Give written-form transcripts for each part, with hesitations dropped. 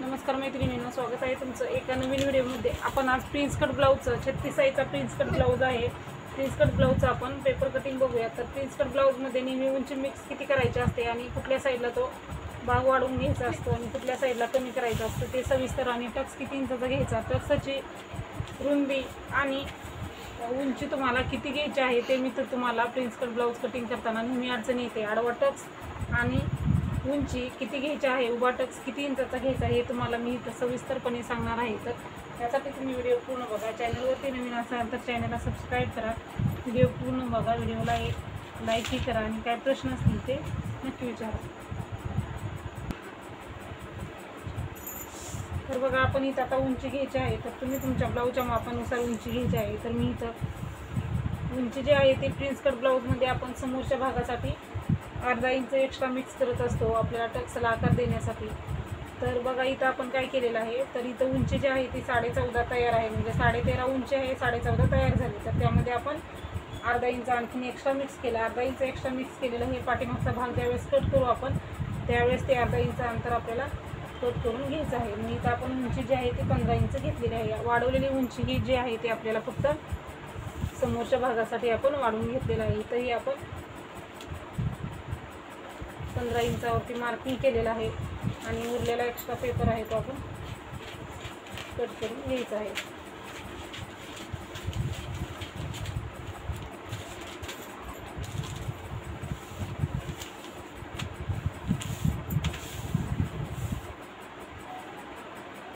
नमस्कार मैत्रिणींनो, स्वागत आहे तुमचं एका नवीन व्हिडिओमध्ये। आपण आज प्रिन्स कट ब्लाउजचं 36 साईजचा प्रिन्स कट ब्लाउज आहे। प्रिन्स कट ब्लाउजचं आपण पेपर कटिंग बघूया। तर प्रिन्स कट ब्लाउजमध्ये नेहमी उंची मिक्स किती करायची असते आणि कुठल्या साईडला तो भाग वाढवून घ्यायचा असतो आणि कुठल्या साईडला कमी करायचं असतं ते सविस्तर, आणि टक्स किती इंचाचा घ्यायचा, टक्सची रुंदी आणि उंची तुम्हाला किती घ्यायची आहे ते मी तर तुम्हाला प्रिन्स कट ब्लाउज कटिंग करताना नेहमी अडचण येते। आडवा टक्स आणि उंची किती घ्यायची आहे, उभा टक्स किती इंचाचा घ्यायचा हे तुम्हाला मी इथं सविस्तरपणे सांगणार आहे। तर त्यासाठी तुम्ही व्हिडिओ पूर्ण बघा। चॅनलवरती नवीन असाल तर चॅनलला सबस्क्राईब करा, व्हिडिओ पूर्ण बघा, व्हिडिओला एक लाईकही करा आणि काय प्रश्न असतील ते नक्की विचारा। तर बघा, आपण इथं आता उंची घ्यायची आहे, तर तुम्ही तुमच्या ब्लाऊजच्या मापानुसार उंची घ्यायची आहे। तर मी इथं उंची जी आहे ते प्रिन्स कट ब्लाऊजमध्ये आपण समोरच्या भागासाठी अर्धा इंच एक्स्ट्रा मिक्स करत असतो आपल्याला टक्सला आकार देण्यासाठी। तर बघा, इथं आपण काय केलेलं आहे, तर इथं उंची जी आहे ती 14.5 तयार आहे, म्हणजे 13.5 उंची आहे, 14.5 तयार झाली। तर त्यामध्ये आपण अर्धा इंच आणखीन एक्स्ट्रा मिक्स केला। अर्धा इंच एक्स्ट्रा मिक्स केलेलं हे पाठीमागचा भाग ज्यावेळेस कट करू आपण त्यावेळेस ते अर्धा इंच अंतर आपल्याला कट करून घ्यायचं आहे। मग इथं आपण उंची जी आहे ती 15 इंच घेतलेली आहे। वाढवलेली उंची ही जी आहे ती आपल्याला फक्त समोरच्या भागासाठी आपण वाढवून घेतलेलं आहे। इथंही आपण 15 इंचावरती मार्किंग केलेलं आहे आणि उरलेला एक्स्ट्रा पेपर आहे तो आपण कट करून घ्यायचा आहे।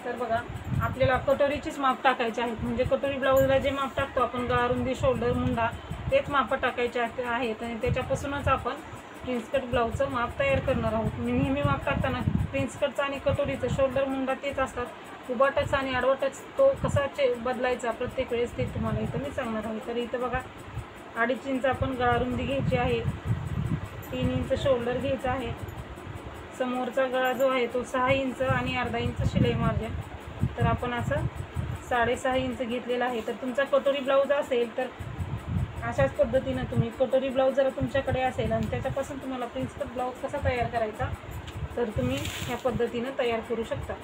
तर बघा, आपल्याला कटोरीचीच माप टाकायचे आहेत, म्हणजे कटोरी ब्लाऊजला जे माप टाकतो आपण गळा रुंदी शोल्डर मुंडा तेच माप टाकायचे आहेत आणि त्याच्यापासूनच आपण प्रिन्स कट ब्लाऊजचं माप तयार करणार आहोत। नेहमी माप टाकताना प्रिन्स कटचं आणि कटोरीचं शोल्डर मुंडा तेच असतात, उभा टक्स आणि आडवा टक्स तो कसा बदलायचा प्रत्येक वेळेस ते तुम्हाला इथं मी सांगणार आहे। तर इथं बघा, 2.5 इंच आपण गळा रुंदी घ्यायची आहे, 3 इंच शोल्डर घ्यायचा आहे, समोरचा गळा जो आहे तो 6 इंच आणि अर्धा इंच शिलाई मार्जिन, तर आपण असं 6.5 इंच घेतलेला आहे। तर तुमचा कटोरी ब्लाऊज असेल तर अशाच पद्धतीनं तुम्ही कटोरी ब्लाऊज जर तुमच्याकडे असेल आणि त्याच्यापासून तुम्हाला प्रिन्स कट ब्लाऊज कसा तयार करायचा तर तुम्ही ह्या पद्धतीनं तयार करू शकता।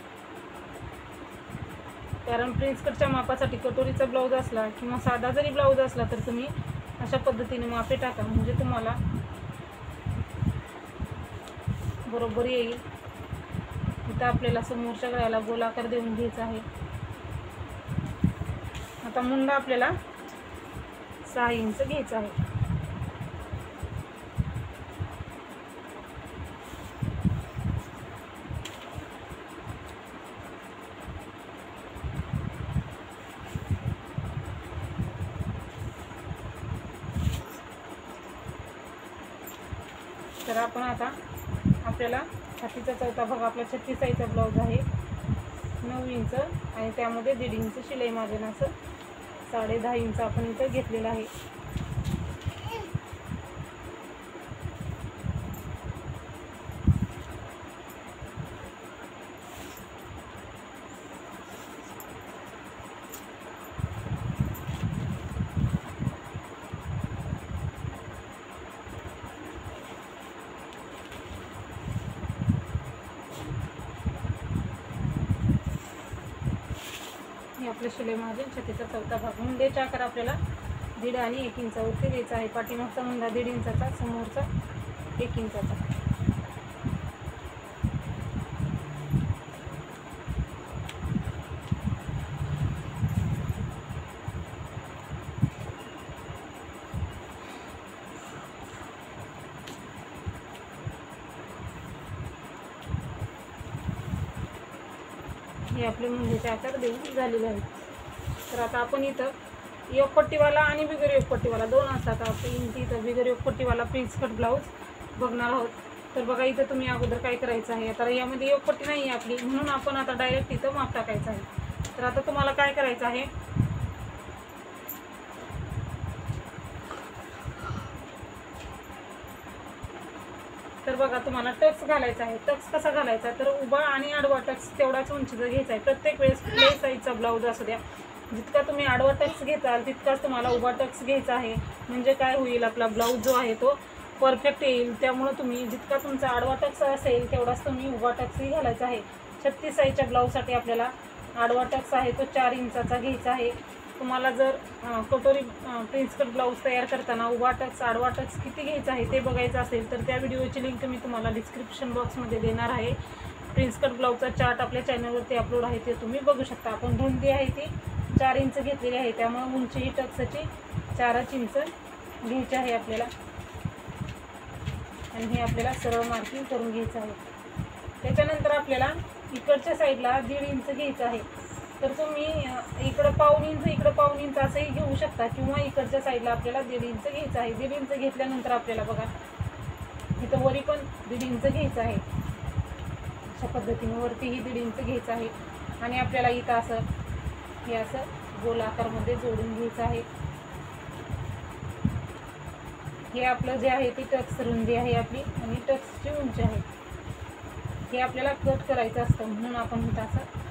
कारण प्रिन्स कटच्या मापासाठी कटोरीचा ब्लाऊज असला किंवा साधा जरी ब्लाऊज असला तर तुम्ही अशा पद्धतीने मापे टाका, म्हणजे तुम्हाला बरोबर येईल। इथं आपल्याला समोरच्या गळ्याला गोलाकार देऊन घ्यायचा आहे। आता मुंडा आपल्याला 6 इंच घ्यायचा आहे। तर आपण आता आपल्याला छातीचा चौथा भाग आपला 36 साईजचा ब्लाऊज आहे, 9 इंच आणि त्यामध्ये 1.5 इंच शिलाई मार्जिन असं 10.5 इंच आपण इथं घेतलेलं आहे। आपले शिलाई मार्जिन छातीचा चौथा भाग, मुंड्याचा आकार आपल्याला 1.5 आणि 1 इंचावरती द्यायचा आहे। पाठीमागचा मुंडा 1.5 इंचाचा, समोरचा 1 इंचाचा। हे आपले मुंड्याचे आकार देऊन झालेले आहेत। तर आता आपण इथं योगपट्टीवाला आणि बिगर योगपट्टीवाला दोन असतात, आपण इथं बिगर योगपट्टीवाला प्रिन्स कट ब्लाऊज बघणार आहोत। तर बघा, इथं तुम्ही अगोदर काय करायचं आहे, आता यामध्ये योगपट्टी नाही आहे आपली, म्हणून आपण आता डायरेक्ट इथं माप टाकायचं आहे। तर आता तुम्हाला काय करायचं आहे, तर बघा, तुम्हाला टक्स घालायचा आहे। टक्स कसा घालायचा, तर उभा आणि आडवा टक्स तेवढाच उंचीचा घ्यायचा आहे प्रत्येक वेळेस। कुठल्याही साईजचा ब्लाऊज असू द्या, जितका तुम्ही आडवा टक्स घेताल तितकाच तुम्हाला उभा टक्स घ्यायचा आहे। म्हणजे काय होईल, आपला ब्लाऊज जो आहे तो परफेक्ट येईल। त्यामुळे तुम्ही जितका तुमचा आडवा टक्स असेल तेवढाच तुम्ही उभा टक्सही घालायचा आहे। 36 साईजच्या ब्लाऊजसाठी आपल्याला आडवा टक्स आहे तो 4 इंचाचा घ्यायचा आहे. तुम्हाला जर कटोरी प्रिन्स कट ब्लाऊज तयार करताना उभा टक्स आडवा टक्स किती घ्यायचा आहे ते बघायचं असेल तर त्या व्हिडिओची लिंक मी तुम्हाला डिस्क्रिप्शन बॉक्समध्ये देणार आहे. प्रिन्स कट ब्लाऊजचा चार्ट आपल्या चॅनलवरती अपलोड आहे, ते तुम्ही बघू शकता. आपण रुंदी आहे ती 4 इंच घेतलेली आहे, त्यामुळे उंची ही टक्सची 4 इंच घ्यायची आहे आपल्याला. आणि हे आपल्याला सरळ मार्किंग करून घ्यायचं आहे. त्याच्यानंतर आपल्याला इकडच्या साईडला 1.5 इंच घ्यायचं आहे. तर तुम्ही इकडं पाऊण इंच असंही घेऊ शकता, किंवा इकडच्या साईडला आपल्याला 1.5 इंच घ्यायचं आहे. 1.5 इंच घेतल्यानंतर आपल्याला बघा इथं वरी पण 1.5 इंच घ्यायचं आहे. अशा पद्धतीने वरतीही 1.5 इंच घ्यायचं आहे. आणि आपल्याला इथं असं हे असं गोल आकारमध्ये जोडून घ्यायचं आहे. हे आपलं जे आहे ती टक्स रुंदी आहे आपली आणि टक्सची उंची आहे. हे आपल्याला कट करायचं असतं, म्हणून आपण इथं असं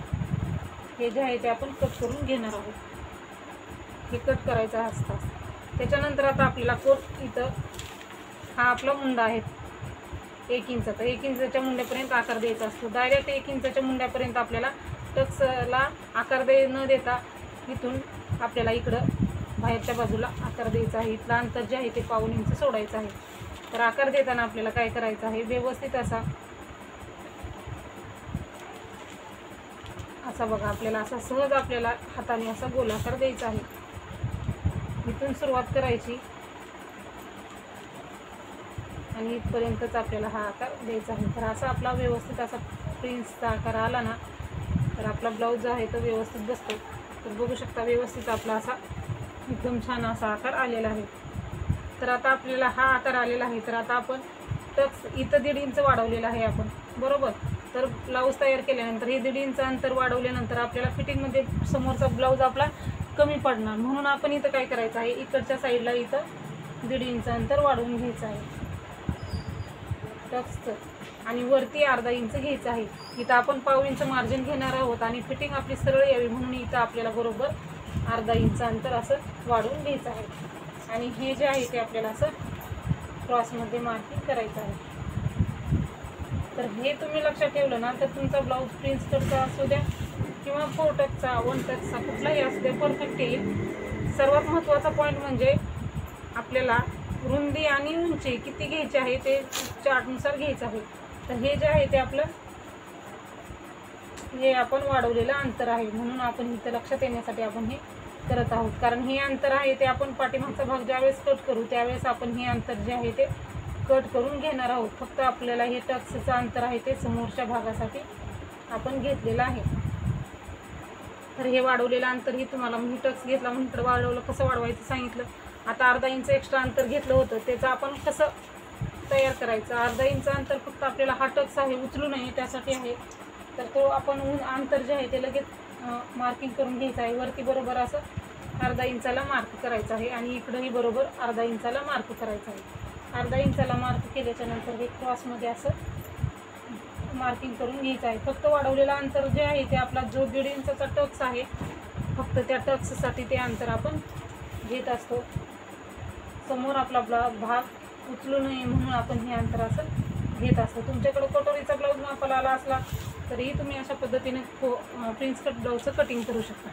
हे जे आहे ते आपण कट करून घेणार आहोत. हे कट करायचं असतं. त्याच्यानंतर आता आपल्याला कोट इथं हा आपला मुंडा आहे 1 इंचाचा. 1 इंचाच्या मुंड्यापर्यंत आकार द्यायचा असतो. डायरेक्ट 1 इंचाच्या मुंड्यापर्यंत आपल्याला टक्सला आकार न देता इथून आपल्याला इकडं बाहेरच्या बाजूला आकार द्यायचा आहे. इथलं अंतर जे आहे ते पाऊण इंच सोडायचं आहे. तर आकार देताना आपल्याला काय करायचं आहे, व्यवस्थित असा बघा आपल्याला असा सहज आपल्याला हाताने असा गोलाकार द्यायचा आहे. इथून सुरुवात करायची आणि इथपर्यंतच आपल्याला हा आकार द्यायचा आहे. तर असा आपला व्यवस्थित असा प्रिन्सचा आकार आला ना तर आपला ब्लाऊज जो आहे तो व्यवस्थित बसतो. तर बघू शकता व्यवस्थित आपला असा एकदम छान असा आकार आलेला आहे. तर आता आपल्याला हा आकार आलेला आहे. तर आता आपण टक्स इथं 1.5 इंच वाढवलेला आहे आपण, बरोबर. तर ब्लाऊज तयार केल्यानंतर हे 1.5 इंच अंतर वाढवल्यानंतर आपल्याला फिटिंगमध्ये समोरचा ब्लाऊज आपला कमी पडणार, म्हणून आपण इथं काय करायचं आहे, इकडच्या साईडला इथं 1.5 इंच अंतर वाढवून घ्यायचं आहे टक्सचं. आणि वरती अर्धा इंच घ्यायचं आहे. इथं आपण पाऊण इंच मार्जिन घेणार आहोत आणि फिटिंग आपली सरळ यावी म्हणून इथं आपल्याला बरोबर अर्धा इंच अंतर असं वाढवून घ्यायचं आहे. आणि हे जे आहे ते आपल्याला असं क्रॉसमध्ये मार्किंग करायचं आहे. तर हे तुम्ही लक्षात ठेवलं ना तर तुमचा ब्लाऊज प्रिन्स कटचा असू द्या किंवा 4 टक्सचा 1 टक्सचा कुठलाही असू द्या परफेक्ट येईल. सर्वात महत्त्वाचा पॉईंट म्हणजे आपल्याला रुंदी आणि उंची किती घ्यायची आहे ते चार्टनुसार घ्यायचं आहे. तर हे जे आहे ते आपलं हे आपण वाढवलेलं अंतर आहे, म्हणून आपण इथं लक्षात येण्यासाठी आपण हे करत आहोत. कारण हे अंतर आहे ते आपण पाठीमागचा भाग ज्यावेळेस कट करू त्यावेळेस आपण हे अंतर जे आहे ते कट करून घेणार आहोत. फक्त आपल्याला हे टक्सचं अंतर आहे ते समोरच्या भागासाठी आपण घेतलेलं आहे. तर हे वाढवलेलं अंतर ही तुम्हाला मी टक्स घेतला म्हणून इकडं वाढवलं, कसं वाढवायचं सांगितलं. आता अर्धा इंच एक्स्ट्रा अंतर घेतलं होतं त्याचं आपण कसं तयार करायचं. अर्धा इंच अंतर फक्त आपल्याला हा टक्स आहे उचलू नये त्यासाठी आहे. तर तो आपण अंतर जे आहे ते लगेच मार्किंग करून घ्यायचं आहे. वरती बरोबर असं अर्धा इंचाला मार्क करायचं आहे आणि इकडंही बरोबर अर्धा इंचाला मार्क करायचं आहे. अर्धा इंचाला मार्क केल्याच्या नंतर हे क्रॉसमध्ये असं मार्किंग करून घ्यायचं आहे. फक्त वाढवलेलं अंतर जे आहे ते आपला जो 1.5 इंचाचा टक्स आहे फक्त त्या टक्ससाठी ते अंतर आपण घेत असतो. समोर आपला भाग उचलू नये म्हणून आपण हे अंतर असं घेत असतो. तुमच्याकडे कटोरीचा ब्लाऊज मापाला आला असला तरीही तुम्ही अशा पद्धतीने प्रिन्स कट ब्लाऊजचं कटिंग करू शकता.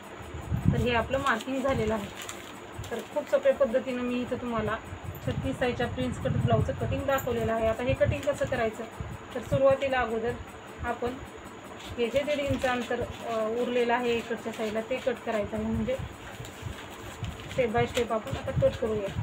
तर हे आपलं मार्किंग झालेलं आहे. तर खूप सोप्या पद्धतीनं मी इथं तुम्हाला 36 साईजच्या प्रिन्स कट ब्लाऊजचं कटिंग दाखवलेलं आहे. आता हे कटिंग कसं करायचं तर सुरुवातीला अगोदर आपण हे जे 1.5 इंच अंतर उरलेलं आहे इकडच्या साईडला ते कट करायचं आहे. म्हणजे स्टेप बाय स्टेप आपण आता कट करूया.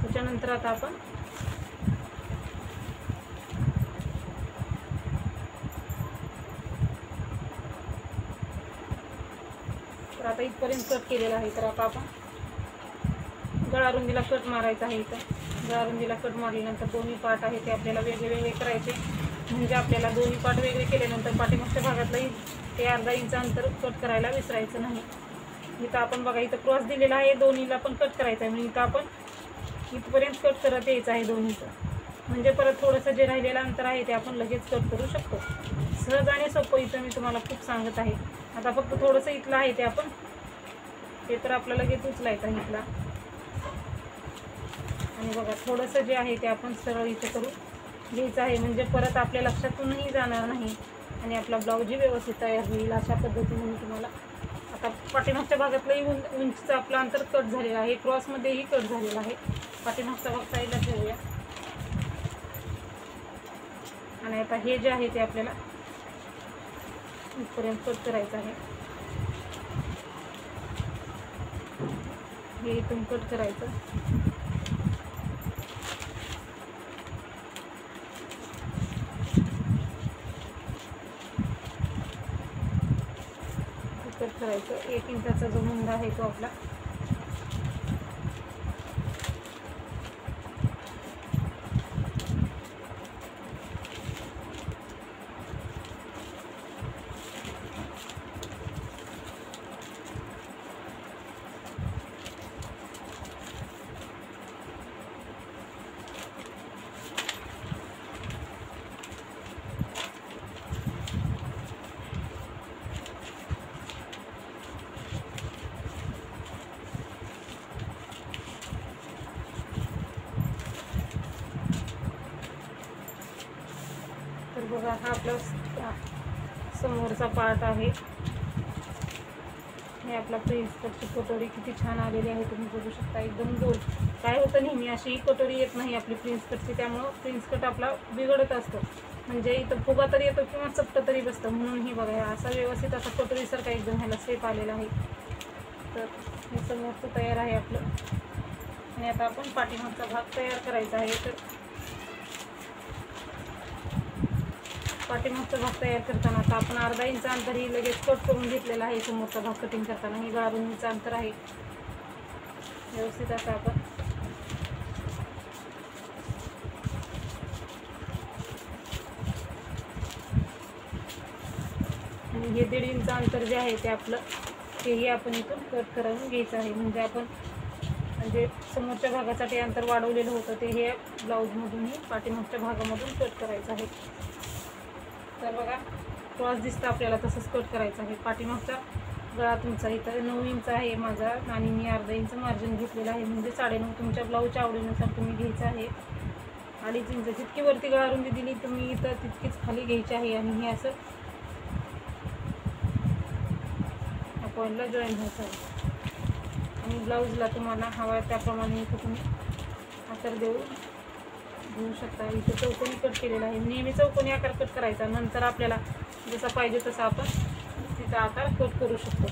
त्याच्यानंतर आता आपण तर आता इथपर्यंत कट केलेला आहे. तर आता आपण गळारुंदीला कट मारायचा आहे. इथं गळारुंदीला कट मारल्यानंतर दोन्ही पार्ट आहे ते आपल्याला वेगळे वेगळे करायचे. म्हणजे आपल्याला दोन्ही पार्ट वेगळे केल्यानंतर पाठीमागच्या भागातलंही ते अर्धा इंच अंतर कट करायला विसरायचं नाही. इथं आपण बघा इथं क्रॉस दिलेला आहे, दोन्हीला पण कट करायचं आहे. म्हणजे इथं आपण इथपर्यंत कट करत यायचं आहे दोन्हीचं. म्हणजे परत थोडंसं जे राहिलेलं अंतर आहे ते आपण लगेच कट करू शकतो. सहज आणि सोपं इथं मी तुम्हाला खूप सांगत आहे. आता फक्त थोडंसं इथलं आहे ते आपण ते तर आपलं लगेच उचलायचं आहे इथला. आणि बघा थोडंसं जे आहे ते आपण सरळ इथं करून घ्यायचं आहे, म्हणजे परत आपल्या लक्षातूनही जाणार नाही आणि आपला ब्लाऊजही व्यवस्थित तयार होईल. अशा पद्धतीने मी तुम्हाला आता पाठीमागच्या भागातलंही उंचीचं आपलं अंतर कट झालेलं आहे, क्रॉसमध्येही कट झालेलं आहे. पाठीमागचा भाग साईडला ठेवूया आणि आता हे जे आहे ते आपल्याला इथपर्यंत कट करायचं आहे. हे इथून कट करायचं. कट करायचं 1 इंचाचा जो मुंडा आहे तो आपला बघा. हा आपला समोरचा पार्ट आहे. हे आपला प्रिन्स कटची कटोरी किती छान आलेली आहे तुम्ही बघू शकता. एकदम गोल. काय होतं नेहमी अशी ही कटोरी येत नाही आपली प्रिन्स कटची, त्यामुळं प्रिन्स कट आपला बिघडत असतो. म्हणजे इथं फुगा तरी येतो किंवा चपटं तरी बसतं. म्हणून ही बघा असा व्यवस्थित असा कटोरीसारखा एकदम ह्याला शेप आलेला आहे. तर हे समोरचं तयार आहे आपलं. आणि आता आपण पाठीमागचा भाग तयार करायचा आहे. तर पाठीमागचा भाग तयार करताना आता आपण अर्धा इंच अंतर ही लगेच कट करून घेतलेला आहे. समोरचा भाग कटिंग करताना ही 12 इंच अंतर आहे. व्यवस्थित आता आपण आणि हे 1.5 इंच अंतर जे आहे ते आपलं तेही आपण इथून कट करून घ्यायचं आहे. म्हणजे समोरच्या भागासाठी अंतर वाढवलेलं होतं ते हे ब्लाऊजमधूनही पाठीमागच्या भागामधून कट करायचं आहे. तर बघा क्रॉस दिसतं आपल्याला तसंच कट करायचं आहे. पाठीमागचा गळा तुमचा इथं 9 इंच आहे माझा आणि मी अर्धा इंच मार्जिन घेतलेलं आहे. म्हणजे 9.5 तुमच्या ब्लाऊजच्या आवडीनुसार तुम्ही घ्यायचं आहे. 2.5 इंच जितकी वरती गळा रुंदी दिली तुम्ही इथं तितकीच खाली घ्यायची आहे आणि हे असं पॉईंटला जॉईन व्हायचं आहे. आणि ब्लाऊजला तुम्हाला हवा त्याप्रमाणे इथं तुम्ही आकार घेऊ शकता. इथं चौकोनी कट केलेला आहे. नेहमी चौकोनी आकार कट करायचा. नंतर आपल्याला जसा पाहिजे तसा आपण तिचा आकार कट करू शकतो.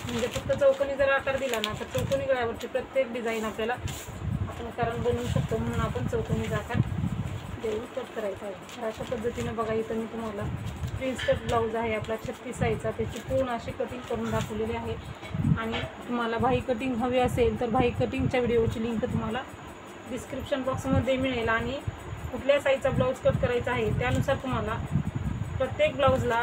म्हणजे फक्त चौकोनी जर आकार दिला ना तर चौकोनी गळ्यावरची प्रत्येक डिझाईन आपल्याला आपण कारण बनवू शकतो. म्हणून आपण चौकोनीचा आकार देऊन कट करायचा आहे. तर अशा पद्धतीने बघा इथं मी तुम्हाला प्रिन्स कट ब्लाऊज आहे आपला 36 साईजचा त्याची पूर्ण अशी कटिंग करून दाखवलेली आहे. आणि तुम्हाला भाई कटिंग हवी असेल तर भाई कटिंगच्या व्हिडिओची लिंक तुम्हाला डिस्क्रिप्शन बॉक्समध्ये मिळेल. आणि कुठल्या साईजचा ब्लाऊज कट करायचा आहे त्यानुसार तुम्हाला प्रत्येक ब्लाऊजला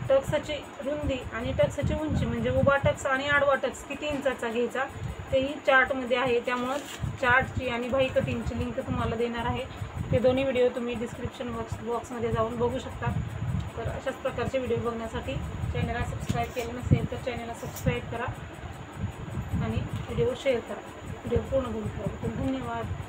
टक्साची रुंदी आणि टक्साची उंची म्हणजे उभा टक्स आणि आडवा टक्स किती इंचाचा घ्यायचा तेही चार्टमध्ये आहे. त्यामुळं चार्टची आणि भाई कटिंगची लिंक तुम्हाला देणार आहे. ते दोन्ही व्हिडिओ तुम्ही डिस्क्रिप्शन बॉक्समध्ये जाऊन बघू शकता. तर अशाच प्रकारचे व्हिडिओ बघण्यासाठी चॅनलला सबस्क्राईब केलं नसेल तर चॅनलला सबस्क्राईब करा आणि व्हिडिओ शेअर करा. व्हिडिओ पूर्ण बघितल्याबद्दल धन्यवाद.